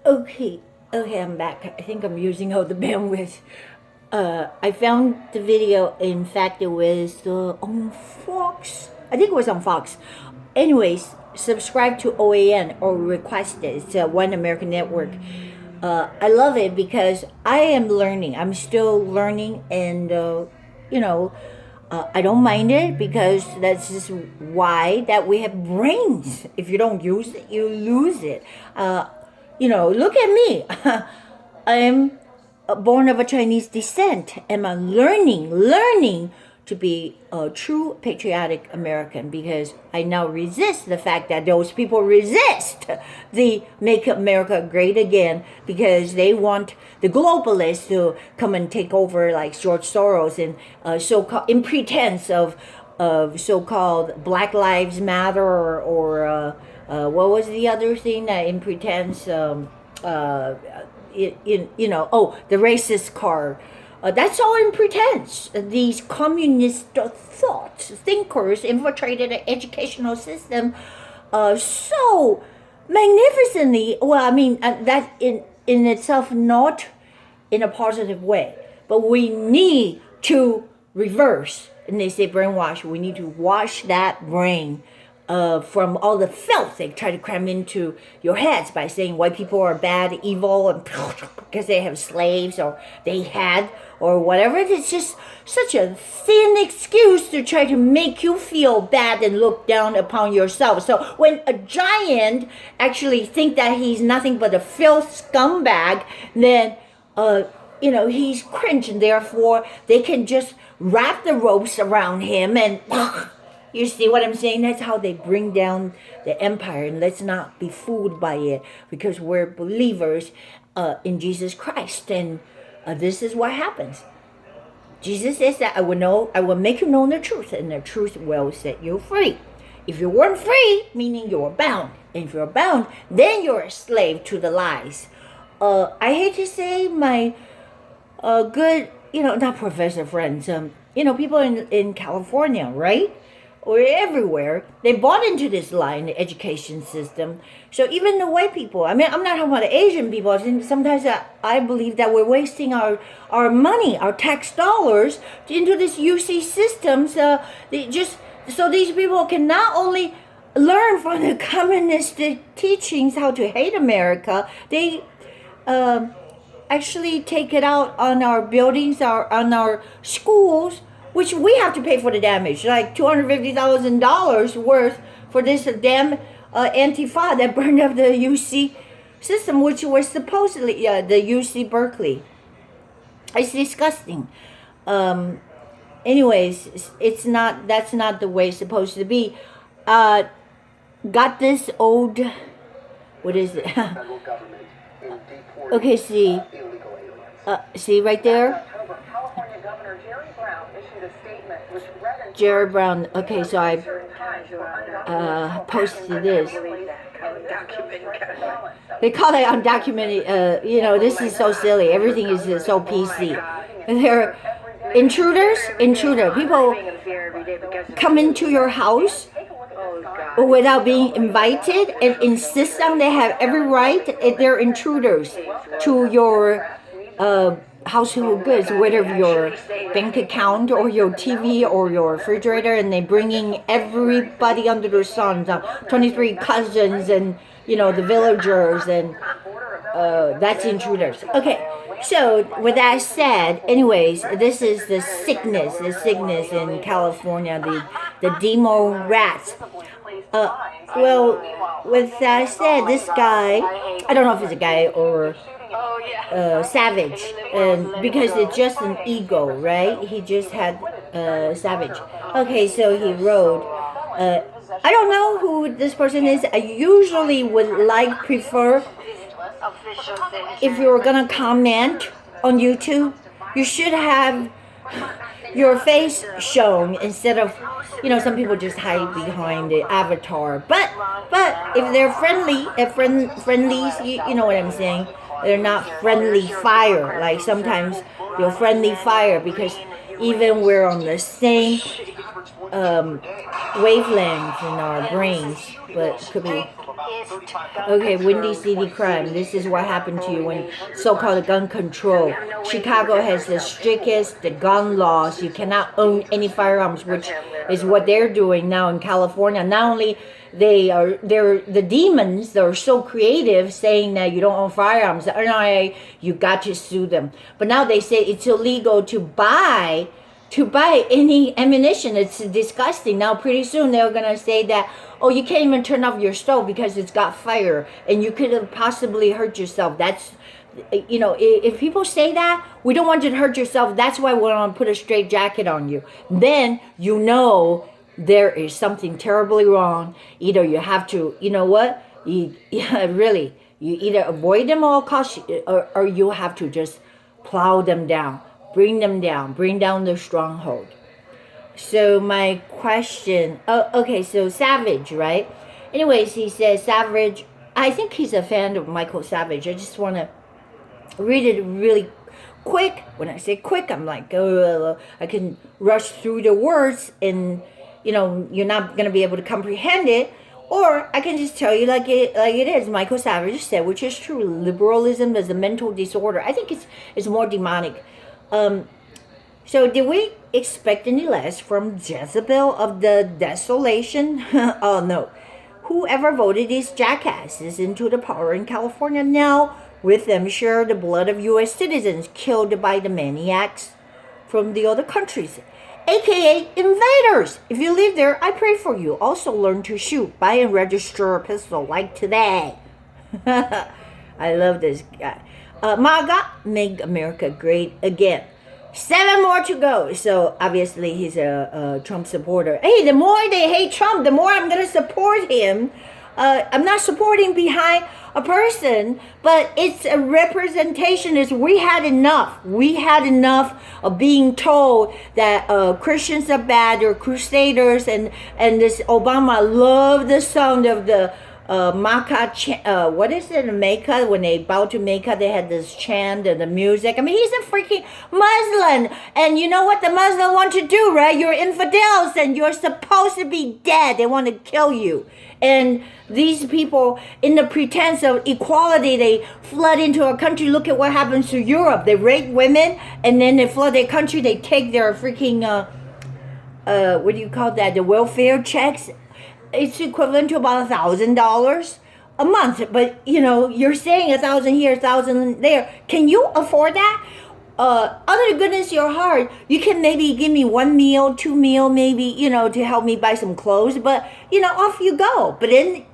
Okay, I'm back. I think I'm using all the bandwidth. I found the video. In fact, it was on Fox. I think it was on Fox. Anyways, subscribe to OAN or request it. It's One American Network. I love it because I am learning. I'm still learning, and I don't mind it because that's just why that we have brains. If you don't use it, you lose it. Look at me. I'm born of a Chinese descent, and I'm learning to be a true patriotic American because I now resist the fact that those people resist the Make America Great Again because they want the globalists to come and take over like George Soros and so-called in pretense of so-called Black Lives Matter or what was the other thing that in pretense the racist card. That's all in pretense. These communist thoughts, thinkers infiltrated the educational system so magnificently. Well, I mean, that in itself not in a positive way, but we need to reverse. And they say brainwash. We need to wash that brain from all the filth they try to cram into your heads by saying white people are bad, evil, and because they have slaves or they had or whatever. It's just such a thin excuse to try to make you feel bad and look down upon yourself. So when a giant actually think that he's nothing but a filth scumbag, then he's cringe, and therefore they can just wrap the ropes around him and you see what I'm saying? That's how they bring down the empire. And let's not be fooled by it because we're believers in Jesus Christ. And this is what happens. Jesus says that I will make you know the truth, and the truth will set you free. If you weren't free, meaning you're bound. And if you're bound, then you're a slave to the lies. I hate to say my good, not professor friends, people in California, right? Or everywhere, they bought into this lie in the education system. So even the white people, I mean, I'm not talking about the Asian people. Sometimes I believe that we're wasting our money, our tax dollars into this UC system. So these people can not only learn from the communist teachings how to hate America, they actually take it out on our buildings, on our schools, which we have to pay for the damage, like $250,000 worth for this damn Antifa that burned up the UC system, which was supposedly the UC Berkeley. It's disgusting. Anyways, that's not the way it's supposed to be. Got this old, what is it? Okay, see right there? Jerry Brown. Okay, so I posted this. They call it undocumented. This is so silly. Everything is so PC. And they're intruders. People come into your house without being invited and insist on they have every right. They're intruders to your household goods, whether your bank account or your TV or your refrigerator, and they bringing everybody under the sun, 23 cousins and the villagers, and that's intruders. Okay, so with that said, anyways, this is the sickness in California, the demo rats. Well, with that said, this guy, I don't know if it's a guy or savage, and because it's just an ego, right? He just had savage. Okay, so he wrote. I don't know who this person is. I usually would prefer if you're gonna comment on YouTube, you should have your face shown instead of some people just hide behind the avatar. But if they're friendlies, you know what I'm saying. They're not friendly fire. Like sometimes you're friendly fire because even we're on the same wavelength in our brains, but it could be Okay, Windy City crime. This is what happened to you when so-called gun control. Chicago has the strictest gun laws. You cannot own any firearms, which is what they're doing now in California. Not only they're the demons. They're so creative, saying that you don't own firearms. The NRA, you got to sue them. But now they say it's illegal to buy any ammunition. It's disgusting. Now pretty soon they're gonna say that, oh, you can't even turn off your stove because it's got fire and you could have possibly hurt yourself. That's, you know, if people say that, we don't want you to hurt yourself, that's why we want to put a straight jacket on you. Then you know there is something terribly wrong. Either you have to, you know what, really, you either avoid them at all costs, or you have to just plow them down. Bring them down. Bring down the stronghold. So my question... Oh, okay, so Savage, right? Anyways, he says, Savage... I think he's a fan of Michael Savage. I just want to read it really quick. When I say quick, I'm like, I can rush through the words and, you know, you're not going to be able to comprehend it. Or I can just tell you like it is. Michael Savage said, which is true. Liberalism is a mental disorder. I think it's more demonic. So did we expect any less from Jezebel of the desolation? Oh no. Whoever voted these jackasses into the power in California now with them share the blood of U.S. citizens killed by the maniacs from the other countries, aka invaders. If you live there, I pray for you. Also learn to shoot, buy and register a pistol like today. I love this guy. MAGA, make America great again. 7 more to go. So obviously he's a Trump supporter. Hey, the more they hate Trump, the more I'm going to support him. I'm not supporting behind a person, but it's a representation. Is we had enough. We had enough of being told that Christians are bad or crusaders, and this Obama loved the sound of the Makkah, what is it in Mecca? When they bow to Mecca, they had this chant and the music. I mean, he's a freaking Muslim. And you know what the Muslim want to do, right? You're infidels and you're supposed to be dead. They want to kill you. And these people, in the pretense of equality, they flood into our country. Look at what happens to Europe. They rape women and then they flood their country. They take their freaking, what do you call that? The welfare checks. It's equivalent to about $1,000 a month. But, you know, you're saying 1,000 here, 1,000 there. Can you afford that? Out of the goodness of your heart, you can maybe give me 1 meal, 2 meal, maybe, you know, to help me buy some clothes. But, you know, off you go. But then,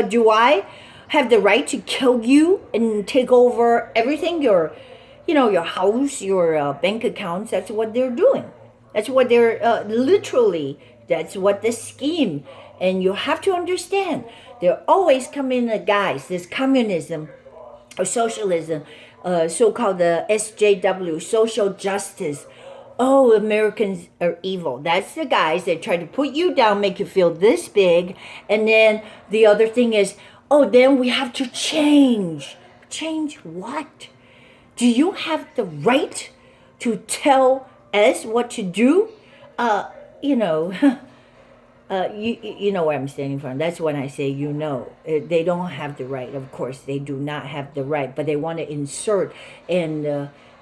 do I have the right to kill you and take over everything? Your house, your bank accounts. That's what they're doing. That's what they're literally... That's what the scheme. And you have to understand, they're always coming in guise, this communism or socialism, so-called the SJW, social justice. Oh, Americans are evil. That's the guys that try to put you down, make you feel this big. And then the other thing is, oh, then we have to change. Change what? Do you have the right to tell us what to do? You know, you know where I'm standing from. That's when I say, you know, they don't have the right. Of course, they do not have the right, but they want to insert and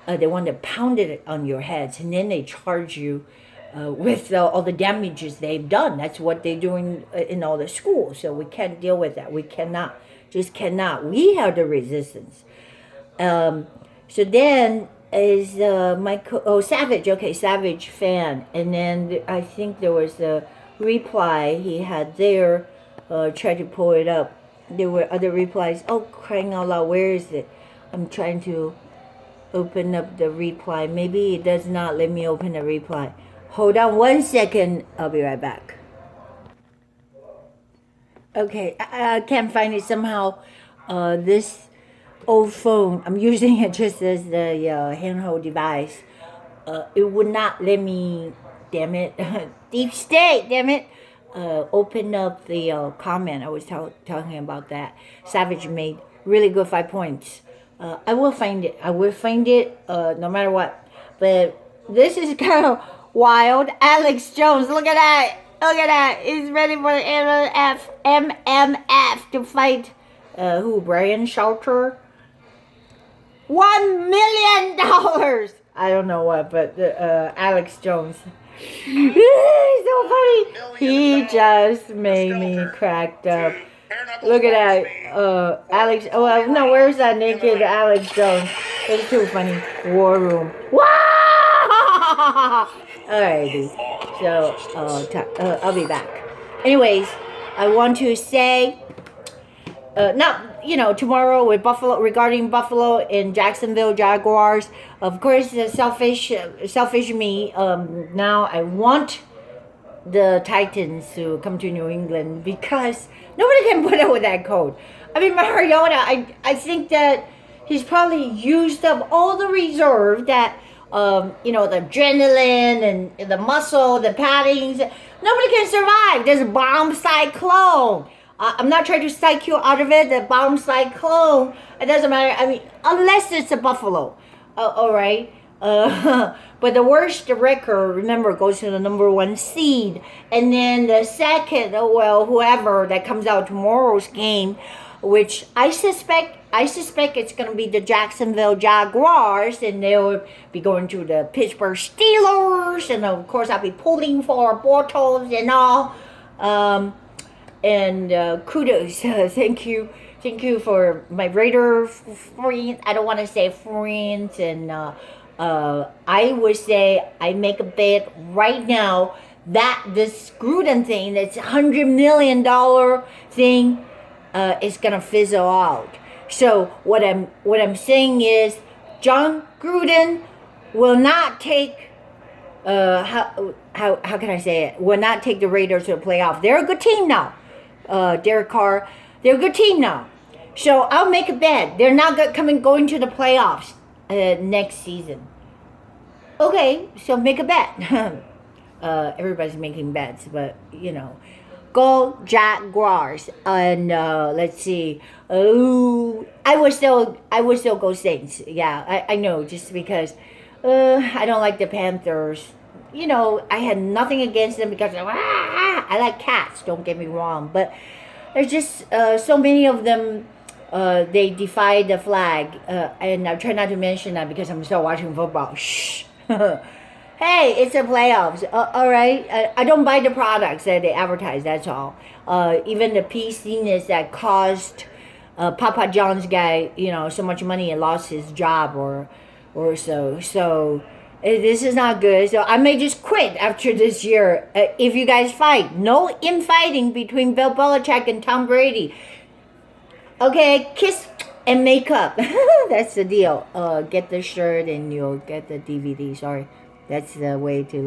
they want to pound it on your heads, and then they charge you with all the damages they've done. That's what they're doing in all the schools. So we can't deal with that. We cannot, just cannot. We have the resistance. So then is Savage. Okay, Savage fan. And then I think there was a reply he had there. Try to pull it up. There were other replies. Oh, crying out loud, where is it? I'm trying to open up the reply. Maybe it does not let me open the reply. Hold on 1 second. I'll be right back. Okay, I can't find it somehow. This old phone, I'm using it just as the handheld device. It would not let me, damn it, deep state, damn it, open up the comment. I was talking about that. Savage made really good 5 points. I will find it. I will find it no matter what. But this is kind of wild. Alex Jones, look at that. Look at that. He's ready for the MMF to fight who? Brian Shelter? $1 million. I don't know what, but Alex Jones. He's so funny. He just made me cracked up. Look at that, Alex. Oh no, where's that naked Alex Jones? It's too funny. War Room. Wow! Alrighty. So I'll be back. Anyways, I want to say. Tomorrow with Buffalo, regarding Buffalo and Jacksonville Jaguars. Of course, the selfish me. Now I want the Titans to come to New England because nobody can put up with that cold. I mean, Mariota, I think that he's probably used up all the reserve that, the adrenaline and the muscle, the paddings. Nobody can survive this bomb cyclone. I'm not trying to psych you out of it. The bomb cyclone, it doesn't matter. I mean, unless it's a Buffalo. All right. But the worst record, remember, goes to the number 1 seed. And then the second, whoever that comes out tomorrow's game, which I suspect it's going to be the Jacksonville Jaguars, and they'll be going to the Pittsburgh Steelers, and of course I'll be pulling for Bortles and all. And kudos, thank you for my Raider friends. I don't want to say friends, and I would say I make a bet right now that this Gruden thing, that's $100 million thing, is gonna fizzle out. So what I'm saying is, John Gruden will not take. How can I say it? Will not take the Raiders to the playoff. They're a good team now. Derek Carr, they're a good team now. So I'll make a bet. They're not going to the playoffs next season. Okay, so make a bet. Everybody's making bets, but go Jaguars. And let's see. Oh, I would still go Saints. Yeah, I know, just because I don't like the Panthers. I had nothing against them because I like cats, don't get me wrong, but there's just so many of them, they defy the flag, and I try not to mention that because I'm still watching football. Shh. Hey, it's a playoffs. All right, I don't buy the products that they advertise, that's all. Even the PC-ness that caused Papa John's guy, so much money and lost his job or so. This is not good, so I may just quit after this year if you guys fight. No infighting between Bill Belichick and Tom Brady. Okay, kiss and make up. That's the deal. Get the shirt and you'll get the DVD. Sorry, that's the way to